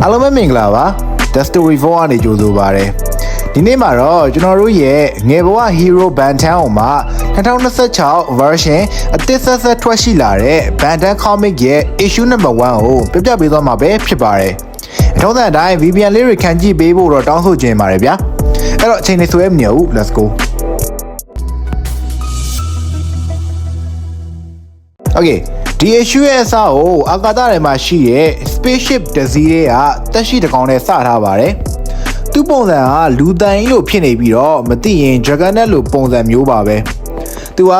အားလုံးပဲမင်္ဂလာပါ The Story 4ကနေကြိုဆိုပါရစေဒီနေ့မှာတော့ကျွန်တော်တို့ရဲ့ငယ်ဘဝ Hero Bantan မှာ2026 version အသစ်ဆက်ထွက်ရှိလာတဲ့ Bantan Comic ရဲ့ issue number 1ကိုပြပြပေးသွားမှာပဲဖြစ်ပါတယ်အထောက်အတိုင်း VPN လေးတွေခံကြည့်ပေးဖို့တော့တောင်းဆိုချင်ပါတယ်ဗျာအဲ့တော့အချိန်လေးဆွဲမနေဘူး let's go Okayဒီ issue ရဲ့အစကိုအာကာသထဲမှာရှိတဲ့ spaceship တစ်စီးတွေကတက်ရှိတစ်ကောင်နဲ့စထားပါတယ်။သူ့ပုံစံကလူတန်ကြီးလို့ဖြစ်နေပြီးတော့မသိရင် Dragonet လို့ပုံစံမျိုးပါပဲ။သူက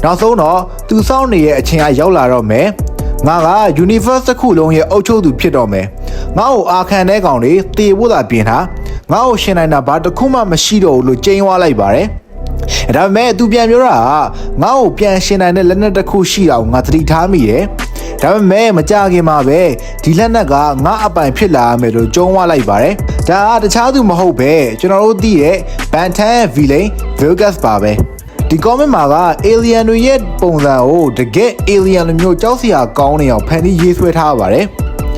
နောက်ဆုံးတော့သူစောင့်နေတဲ့အချိန်ကရောက်လာတော့မယ်။ငါက universe တစ်ခုလုံးရဲ့အုပ်ချုပ်သူဖြစ်တော့မယ်။ငါ့ကိုအာခံတဲ့ကောင်တွေတေဖို့သာပြင်ထား။ငါ့ကိုရှင်နိုင်တာဘာတစ်ခုမှမရှိတော့ဘူးလို့ကြိမ်းဝါလိုက်ပါတယ်။ဒါပေမဲ့သူပြန်ပြောတာကငါ့ကိုပြန်ရှင်နိုင်တဲ့လက်နက်တစ်ခုရှိတာကိုငါသတိထားမိတယ်။ဒါပေမဲ့မကြခင်မှာပဲဒီလက်နက်ကငါအပိုင်ဖြစ်လာမယ်လို့ကြုံဝလိုက်ပါတယ်။ဒါကတခြားသူမဟုတ်ပဲကျွန်တော်တို့သိတဲ့ Bantan Villain Vilgax ပါပဲ။ဒီ comment မှာက alien တွေရဲ့ပုံစံကိုတကယ် alien လိုမျိုးကြောက်စရာကောင်းနေအောင်ဖန်တီးရေးဆွဲထားပါတယ်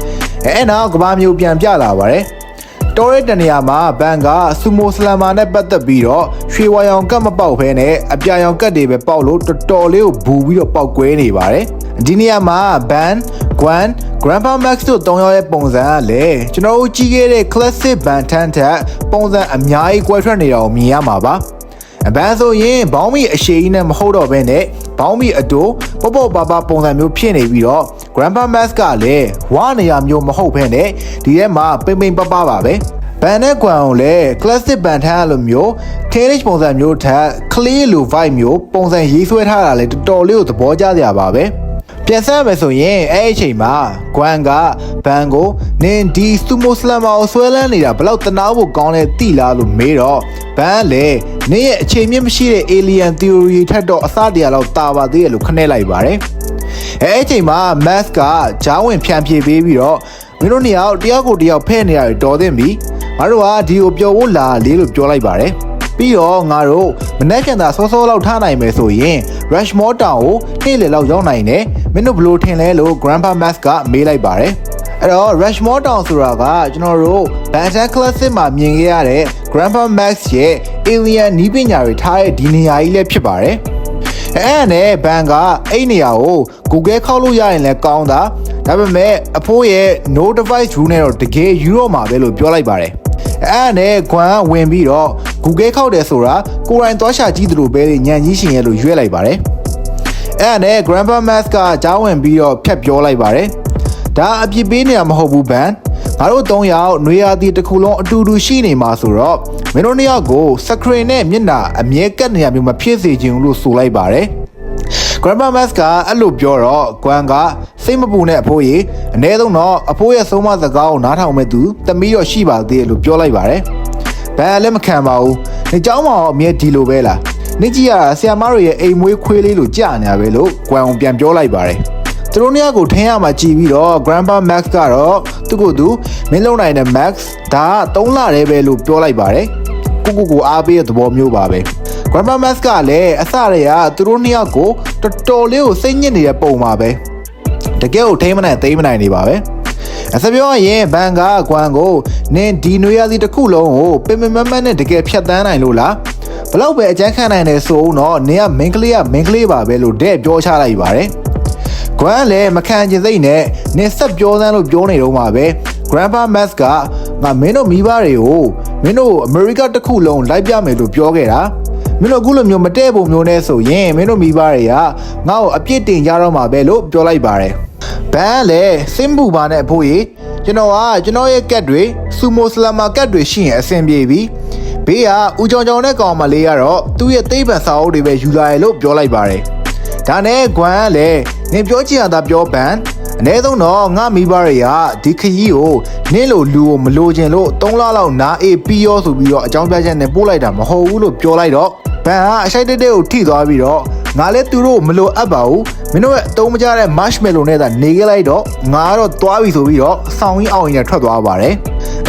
။အဲ့နောက်ကဘာမျိုးပြန်ပြလာပါတယ်။တော်ရဲတနေရာမှာဘန်ကဆူမိုစလမ်မာနဲ့ပတ်သက်ပြီးတော့ရွှေဝါရောင်ကတ်မပေါက်ဖဲနဲ့အပြာရောင်ကတ်တွေပဲပေါက်လို့တော်တော်လေးကိုဘူပြီးတော့ပေါက်ကွဲနေပါတယ်ဒီနေရာမှာဘန်ဂွမ် Grandpa Max တို့၃ယောက်ရဲ့ပုံစံကလည်းကျွန်တော်တို့ကြည့်ခဲ့တဲ့ classic Bantan ထက်ပုံစံအများကြီးကွဲထွက်နေတာကိုမြင်ရမှာပါအဘန်ဆိုရင်ဘောင်းမီအရှိကြီးနဲ့မဟုတ်တော့ဘဲနဲ့ဘောင်းမီအတူပေါ့ပေါ့ပါပါပုံစံမျိုးဖြစ်နေပြီးတော့ Grandpa Max ကလည်းဝါနေရမျိုးမဟုတ်ဘဲနဲ့ဒီထဲမှာပိမ့်ပိမ့်ပပပါပဲဘန်နဲ့ကွမ်ကိုလည်း classic Bantan လိုမျိုး teenage ပုံစံမျိုးထက် clear လို vibe မျိုးပုံစံရေးဆွဲထားတာလည်းတော်တော်လေးကိုသဘောကျစရာပါပဲပြန်ဆက်မယ်ဆိုရင်အဲ့အချိန်မှာဂွမ်ကဘန်ကိုနင်ဒီစူမိုစလမ်မာကိုဆွဲလန်းနေတာဘလောက်တနာဖို့ကောင်းလဲသိလားလို့မေးတော့ဘန်လည်းနင်ရဲ့အခြေမြင့်မရှိတဲ့ alien theory ထက်တော့အစတရားလောက်တာပါသေးတယ်လို့ခနဲ့လိုက်ပါတယ်အဲ့အချိန်မှာ Max ကဂျားဝင်ဖြန့်ဖြေပေးပြီးတော့မင်းတို့နှစ်ယောက်တယောက်ကိုတယောက်ဖဲ့နေရတယ်တော်သိပြီငါတို့ကဒီကိုပျော်ဖို့လာလေးလို့ပြောလိုက်ပါတယ်ပြီးတော့ငါတို့မနေ့ကစောစောလောက်ထားနိုင်မယ်ဆိုရင် Rushmore Town ကိုနေ့လယ်လောက်ရောက်နိုင်တယ်မင်းတို့ဘလို့ထင်လဲလို့ Grandpa Max ကမေးလိုက်ပါတယ်အဲ့တော့ Rushmore Town ဆိုတာကကျွန်တော်တို့ Bantan Classic မှာမြင်ခဲ့ရတဲ့ Grandpa Max ရဲ့ alien နီးပညာတွေထားတဲ့ဒီနေရာကြီးလည်းဖြစ်ပါတယ်အဲ့နဲ့ဘန်ကအဲ့နေရာကို Google ခောက်လို့ရရင်လည်းကောင်းတာဒါပေမဲ့အဖိုးရဲ့ no device rule နဲ့တော့တကယ်ယူတော့မှာပဲလို့ပြောလိုက်ပါတယ်အဲ့နဲ့ကွမ်ဝင်ပြီးတော့ Google ခောက်တယ်ဆိုတာကိုယ်တိုင်သွားရှာကြည့်သလိုပဲညံကြီးရှင်ရဲ့လို့ရွေးလိုက်ပါတယ်အဲ့နဲ့ Grandpa Max ကကြားဝင်ပြီးတော့ဖြတ်ပြောလိုက်ပါတယ်ဒါအပြစ်ပေးနေတာမဟုတ်ဘူးဘန်ငါတို့၃ယောက်နွေရာသီတစ်ခုလုံးအတူတူရှိနေမှာဆိုတော့မင်းတို့နှစ်ယောက်ကိုစခရင်နဲ့မျက်နှာအမြဲကတ်နေရမျိုးမဖြစ်စေချင်ဘူးလို့ဆိုလိုက်ပါတယ်Grandpa Max ကအဲ့လိုပြောတော့ကွမ်ကစိတ်မပူနဲ့အဖိုးကြီးအ ਨੇ ဆုံးတော့အဖိုးရဲ့ဆုံးမစကားကိုနားထောင်မဲ့သူတမီးတော့ရှိပါသေးတယ်လို့ပြောလိုက်ပါတယ်။ဘန်လည်းမခံပါဘူး။နေเจ้าမအောင်အမြဲဒီလိုပဲလား။နေကြည့်ရတာဆီယမတို့ရဲ့အိမ်မွေးခွေးလေးလိုကြာနေရပဲလို့ကွမ်ပြန်ပြောလိုက်ပါတယ်။သူတို့နှစ်ယောက်ကိုထင်းရမှာကြည်ပြီးတော့ Grandpa Max ကတော့သူ့ကိုယ်သူမင်းလုံနိုင်တဲ့ Max ဒါက3လတည်းပဲလို့ပြောလိုက်ပါတယ်။ကိုအားပေးတဲ့သဘောမျိုးပါပဲ။ Grandpa Max ကလည်းအစတွေကသူတို့နှစ်ယောက်ကိုတော်တော်လေးကိုစိတ်ညစ်နေတဲ့ပုံပါပဲတကယ်ကိုထိမ့်မနိုင်သိမ့်မနိုင်နေပါပဲအစပြောရင်ဘန်ကကွမ်ကိုနင်ဒီနွေရာသီတစ်ခုလုံးကိုပင်ပင်မမတ်နဲ့တကယ်ဖြတ်တန်းနိုင်လို့လားဘလောက်ပဲအကြမ်းခံနိုင်တယ်ဆိုတော့နင်ကမင်းကလေးပါပဲလို့တဲ့ပြောချလိုက်ပါတယ်ကွမ်လည်းမခံချင်စိတ်နဲ့နင်ဆက်ပြောစမ်းလို့ပြောနေတော့မှာပဲ Grandpa Max ကငါမင်းတို့မိဘတွေကိုမင်းတို့အမေရိကတစ်ခုလုံးလိုက်ပြမယ်လို့ပြောခဲ့တာမင်းတို့အခုလိုမျိုးမတဲ့ပုံမျိုးနဲ့ဆိုရင်မင်းတို့မိဘတွေကငါ့ကိုအပြစ်တင်ကြတော့မှာပဲလို့ပြောလိုက်ပါတယ်ဘန်လည်းစင်ပူပါနဲ့အဖိုးကြီးကျွန်တော်ရဲ့ကတ်တွေစူမိုစလမ်မာကတ်တွေရှိရင်အဆင်ပြေပြီဘေးကဦးကြောင်ကြောင်နဲ့ကောင်မလေးကတော့သူ့ရဲ့သိပ္ပံစာအုပ်တွေပဲယူလာရလို့ပြောလိုက်ပါတယ်ဒါနဲ့ဂွမ်ကလည်းနင်ပြောချင်တာပြောဘန်အ ਨੇ ဆုံးတော့ငါမိဘတွေကဒီခရီးကိုနင်းလို့လူကိုမလိုချင်လို့3လလောက်နားအေးပြီးရောဆိုပြီးတော့အကြောင်းပြချက်နဲ့ပို့လိုက်တာမဟုတ်ဘူးလို့ပြောလိုက်တော့ဘန်ကအရှိုက်တက်ကိုထိသွားပြီးတော့ငါလည်းသူတို့မလိုအပ်ပါဘူးမင်းတို့ရဲ့အတုံးမကြတဲ့ marshmallow နဲ့သာနေခဲ့လိုက်တော့ငါကတော့သွားပြီဆိုပြီးတော့ဆောင်းကြီးအောင်ရင်နဲ့ထွက်သွားပါတယ်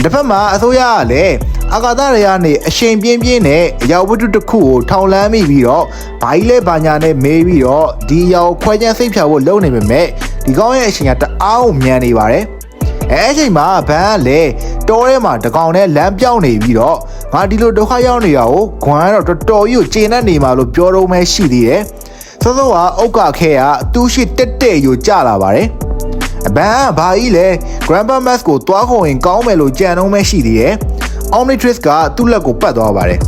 တစ်ဖက်မှာအစိုးရကလည်းအာကာသတွေကနေအရှိန်ပြင်းပြင်းနဲ့အရာဝတ္ထုတစ်ခုကိုထောင်လန်းမိပြီးတော့ဘာကြီးလဲဘာညာနဲ့မေးပြီးတော့ဒီအရာကိုခွဲခြမ်းစိတ်ဖြာဖို့လုပ်နေပေမဲ့ဒီကောင်းရဲ့အချိန်ကတအားကိုမြန်နေပါတယ် အဲ့ချိန်မှာဘန်ကလည်းတောထဲမှာတကောင်နဲ့လမ်းပြောင်းနေပြီးတော့ငါဒီလိုဒုက္ခရောက်နေတာကိုဂွမ်ကတော့တော်တော်ကြီးကိုကျေနပ်နေမှာလို့ပြောတော့မှရှိသေးတယ်စောစောကအုတ်ကခဲကသူ့ရှိတက်တက်ယူကြလာပါတယ်ဘန်ကဘာကြီးလဲ Grandpa Max ကိုတွားခေါ်ရင်ကောင်းမယ်လို့ကြံတော့မှရှိသေးတယ် Omnitrix ကသူ့လက်ကိုပတ်သွားပါတယ်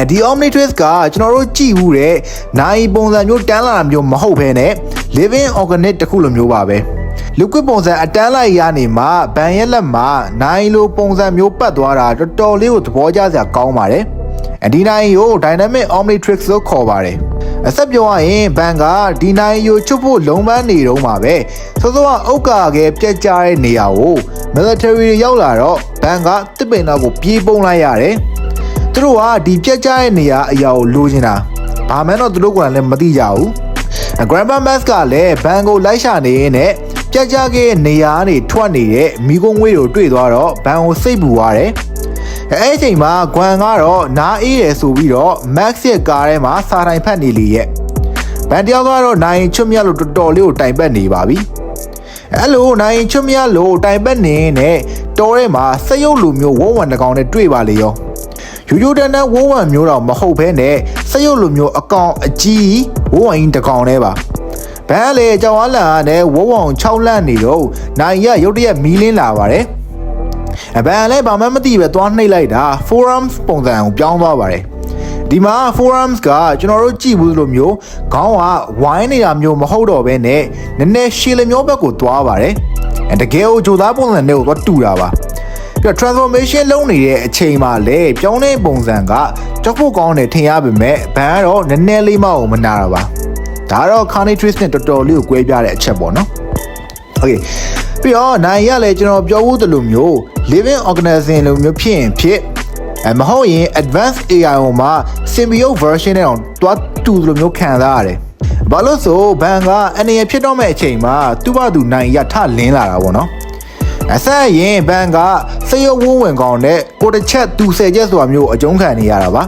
ဒီ Omnitrix ကကျွန်တော်တို့ကြည့်ဘူးတဲ့နိုင်ပုံစံမျိုးတန်းလာတာမျိုးမဟုတ်ဘဲနဲ့ living organic တခုလိုမျိုးပါပဲliquid ပုံစံအတန်းလိုက်ရနေမှာဘန်ရဲ့လက်မှာနိုင်လိုပုံစံမျိုးပတ်သွားတာတော်တော်လေးကိုသဘောကျစရာကောင်းပါတယ်ဒီနိုင်ကို dynamic Omnitrix လို့ခေါ်ပါတယ်အဆက်ပြောရရင်ဘန်ကဒီနိုင်ကိုချွတ်ဖို့လုံးပန်းနေတော့မှာပဲစောစောကအုတ်ကာခဲပြက်ကြတဲ့နေရာကို military ရောက်လာတော့ဘန်ကတစ်ပင်တော့ကိုပြေးပုံလိုက်ရတယ်သူတို့ကဒီပြက်ကြတဲ့နေရာအရာကိုလိုချင်တာဘာမှတော့သူတို့ကလည်းမသိကြဘူး Grandpa Max ကလည်းဘန်ကိုလိုက်ရှာနေရင်နဲ့ပြက်ကြခဲ့နေရာကနေထွက်နေတဲ့မိကုံးငွေကိုတွေ့သွားတော့ဘန်ကိုစိတ်ပူသွားတယ်အဲ့အချိန်မှာဂွမ်ကတော့နားအေးတယ်ဆိုပြီးတော့ Max ရဲ့ကားထဲမှာစာတိုင်ဖတ်နေလေရဲ့ဘန်တယောက်ကတော့နိုင်ချွတ်မြတ်လို့တော်တော်လေးကိုတိုင်ပတ်နေပါပြီအဲ့လိုနိုင်ချွတ်မြတ်လို့တိုင်ပတ်နေတဲ့တောထဲမှာစက်ရုပ်လူမျိုးဝုန်းဝံတကောင်နဲ့တွေ့ပါလေရောရိုးရိုးတန်းတန်းဝုန်းဝံမျိုးတော့မဟုတ်ဘဲနဲ့စက်ရုပ်လူမျိုးအကောင်အကြီးဝုန်းဝံကြီးတကောင်နဲ့ပါဘန်လေကြောင်ဝါလန်ကလည်းဝုန်းဝံ6လန့်နေတော့နိုင်ရရုတ်တရက်မီးလင်းလာပါတယ်ဘန်လည်းဘာမှမသိပဲသွားနှိပ်လိုက်တာ forums ပုံစံကိုပြောင်းသွားပါတယ်ဒီမှာ forums ကကျွန်တော်တို့ကြည့်ဘူးလို့မျိုးခေါင်းကဝိုင်းနေတာမျိုးမဟုတ်တော့ဘဲနဲ့နည်းနည်းရှည်လမျိုးဘက်ကိုသွားပါတယ်တကယ်ကိုဂျိုသားပုံစံနဲ့ကိုသွားတူတာပါပြီးတော့ transformation လုပ်နေတဲ့အချိန်မှာလေပြောင်းတဲ့ပုံစံကကြောက်ဖို့ကောင်းတယ်ထင်ရပေမဲ့ဘန်ကတော့နည်းနည်းလေးမှမနာတာပါဒါတော့ Carnitrix နဲ့တော်တော်လေးကို꿰ပြတဲ့အချက်ပေါ့နော် okay ပြီးတော့နိုင်ရလဲကျွန်တော်ပြောဖို့တလို့မျိုး living organism လိုမျိုးဖြစ်ရင်ဖြစ်မဟုတ်ရင် advanced AI ဟိုမှာ symbiote version နဲ့တော့တွားတူလိုမျိုးခံစားရတယ်ဘာလို့ဆိုဘန်ကအနေရဖြစ်တော့မဲ့အချိန်မှာသူ့ဘာသူနိုင်ရထလင်းလာတာပေါ့နော်အဆက်ရင်ဘန်ကစရုပ်ဝန်းဝင်ကောင်နဲ့ကိုတစ်ချက်သူ10ချက်ဆိုတာမျိုးအကျုံးခံနေရတာပါ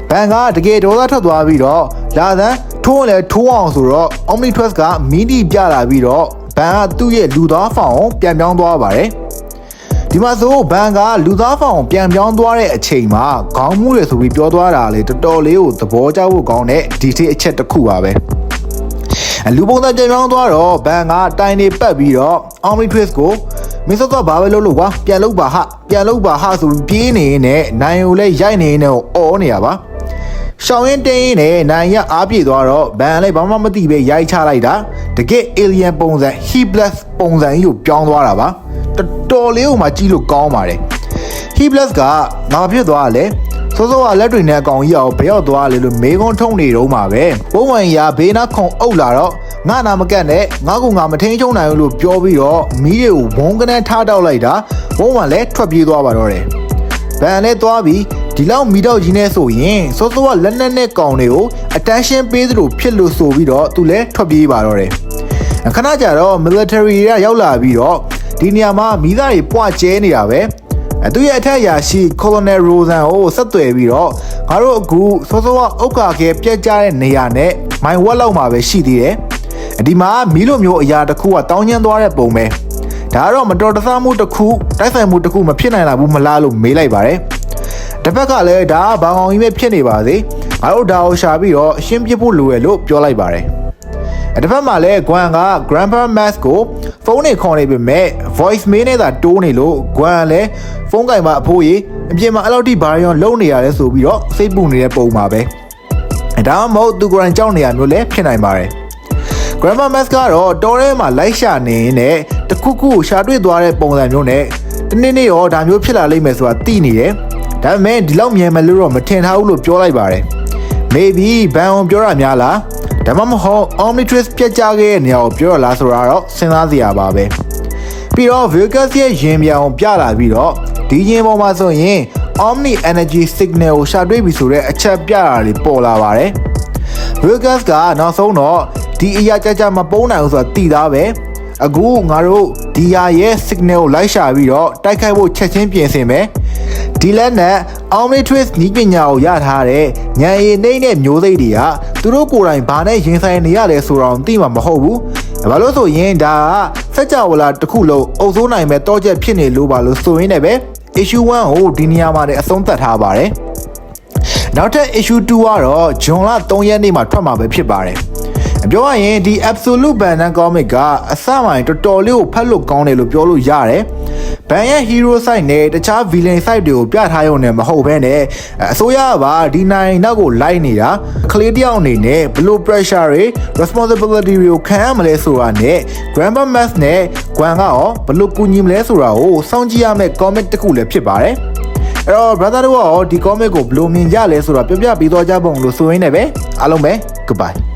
ဘန်ကတကယ်ဒေါသထွက်သွားပြီးတော့လာသန်းထိုးလဲထိုးအောင်ဆိုတော့ Omnitrix ကမီနီပြလာပြီးတော့ဘန်ကသူ့ရဲ့လူသားဖောင်ပြန်ပြောင်းသွားပါတယ်ဒီမှာဆိုဘန်ကလူသားဖောင်ပြန်ပြောင်းသွားတဲ့အချိန်မှာခေါင်းမူးရဆိုပြီးပြောသွားတာလေတော်တော်လေးကိုသဘောကျဖို့ကောင်းတဲ့ဒီတစ်အချက်တစ်ခုပါပဲလူပုံစံပြန်ပြောင်းသွားတော့ဘန်ကတိုင်နေပတ်ပြီးတော့ Omnitrix ကိုမင်းစောတော့ဘာပဲလုပ်လို့ကွာပြန်လုပ်ပါဟာဆိုပြီးပြေးနေနဲ့နိုင်ကိုလည်းရိုက်နေနဲ့အော်နေရပါရှောင်းရင်တင်းနဲ့နိုင်ရအားပြေသွားတော့ဘန်လည်းဘာမှမသိပဲရိုက်ချလိုက်တာတကယ် alien ပုံစံ Hebless ပုံစံကြီးကိုပြောင်းသွားတာပါတော်လေးကိုမှကြည့်လို့ကောင်းပါတယ် Hebless ကငါဖြစ်သွားလဲစောစောကလက်တွေနဲ့အကောင်ကြီးအောင်ဘယ်ရောက်သွားလဲလို့မေးခွန်းထုံးနေတော့မှာပဲဘုံဝင်ရာဘေးနားခုံအုပ်လာတော့ငါနာမကတ်နဲ့ငါကငါမထိန်ချုံနိုင်ဘူးလို့ပြောပြီးတော့မီးတွေကိုဝုန်းကနေထားတောက်လိုက်တာဘုံဝင်လည်းထွက်ပြေးသွားပါတော့တယ်ဘန်လည်းသွားပြီးဒီလောက်မီတော့ကြီးနေဆိုရင်စောစောကလက်နက်နဲ့ကောင်တွေကို attention ပေးသလိုဖြစ်လို့ဆိုပြီးတော့သူလည်းထွက်ပြေးပါတော့တယ်ခဏကြာတော့ military ကရောက်လာပြီးတော့ဒီနေရာမှာမီးသားတွေပွားကျဲနေတာပဲသူရဲ့အထက်အရာရှိ Colonel Rosen ကိုဆက်သွယ်ပြီးတော့ငါတို့အခုစောစောကအုတ်ကာခဲပြက်ကျတဲ့နေရာနဲ့မိုင်ဝက်လောက်မှာပဲရှိသေးတယ်ဒီမှာမီးလိုမျိုးအရာတစ်ခုကတောင်းကျမ်းသွားတဲ့ပုံပဲဒါကတော့မတော်တဆမှုတစ်ခုတိုက်ဆိုင်မှုတစ်ခုမဖြစ်နိုင်လာဘူးမလားလို့မေးလိုက်ပါတယ်တစ်ဖက်ကလည်းဒါကဘာကောင်ကြီးပဲဖြစ်နေပါစေငါတို့ဒါကိုရှာပြီးတော့ရှင်းပြဖို့လိုရလို့ပြောလိုက်ပါတယ်တစ်ဖက်မှာလည်းဂွမ်က Grandpa Max ကိုဖုန်းနဲ့ခေါ်နေပေမဲ့ voice mail နဲ့သာတိုးနေလို့ဂွမ်လည်းဖုန်းကင်မှာအဖိုးကြီးအပြင်မှာအဲ့လောက်ထိဘာရောလုံးနေရတယ်ဆိုပြီးတော့စိတ်ပူနေတဲ့ပုံပါပဲဒါမှမဟုတ်သူကိုယ်တိုင်ကြောက်နေရမျိုးလည်းဖြစ်နိုင်ပါတယ် Grandpa Max ကတော့တောထဲမှာလိုက်ရှာနေနဲ့တခုခုရှာတွေ့သွားတဲ့ပုံစံမျိုးနဲ့တနေ့နေ့ရောဒါမျိုးဖြစ်လာလိမ့်မယ်ဆိုတာသိနေတယ်ဒါပေမဲ့ဒီလောက်မြန်မယ်လို့တော့မထင်ထားဘူးလို့ပြောလိုက်ပါတယ် maybe ဘန်အောင်ပြောတာများလားဒါမှမဟုတ် Omnitrix ပြတ်ကျခဲ့တဲ့နေရာကိုပြောရလားဆိုတာတော့စဉ်းစားစရာပါပဲပြီးတော့ Vegas ရဲ့ရင်ပြောင်ပြလာပြီးတော့ဒီရင်ပေါ်မှာဆိုရင် Omni Energy Signal ကိုရှာတွေ့ပြီဆိုတဲ့အချက်ပြတာလေးပေါ်လာပါတယ် Vegas ကနောက်ဆုံးတော့ဒီအရာကြမပုံးနိုင်ဘူးဆိုတာသိသားပဲအခုငါတို့ဒီယာရဲ့ signal ကိုလိုက်ရှာပြီးတော့တိုက်ခိုက်ဖို့ချက်ချင်းပြင်ဆင်မယ်ဒီလက်နဲ့ Omnitrix နည်းပညာကိုရထားတဲ့ညံရည်နှိမ့်တဲ့မျိုးစိတ်တွေကသူတို့ကိုယ်တိုင်ဘာနဲ့ရင်ဆိုင်နေရလဲဆိုတော့သိမှာမဟုတ်ဘူး ဘာလို့ဆိုရင်ဒါကစက်ကြဝဠာတစ်ခုလုံးအုပ်စိုးနိုင်မဲ့တောချက်ဖြစ်နေလို့ပါလို့ဆိုရင်းနဲ့ပဲ issue 1ကိုဒီနေရာမှာလည်းအဆုံးသတ်ထားပါတယ်နောက်ထပ် issue 2ကတော့ဇွန်လ3ရက်နေ့မှာထွက်မှာပဲဖြစ်ပါတယ်ပြောရရင်ဒီ absolute Banner comic ကအစမှတော်တော်လေးကိုဖတ်လို့ကောင်းတယ်လို့ပြောလို့ရတယ်ဘန်ရဲ့ hero side နဲ့တခြား villain side တွေကိုပြထားရုံနဲ့မဟုတ်ဘဲနဲ့အစိုးရကပါဒီနိုင်နောက်ကိုလိုက်နေတာကလေးတယောက်အနေနဲ့ဘလို့ pressure တွေ responsibility တွေကိုခံရမလဲဆိုတာနဲ့ Grandpa Max နဲ့ Gwen ကရောဘလို့ကူညီမလဲဆိုတာကိုစောင့်ကြည့်ရမယ့် comic တစ်ခုလည်းဖြစ်ပါတယ်အဲ့တော့ brother တို့ကရောဒီ comic ကိုဘလို့မြင်ကြလဲဆိုတာပြပြပေးသွားကြပုံလို့ဆိုရင်းနဲ့ပဲအားလုံးပဲ goodbye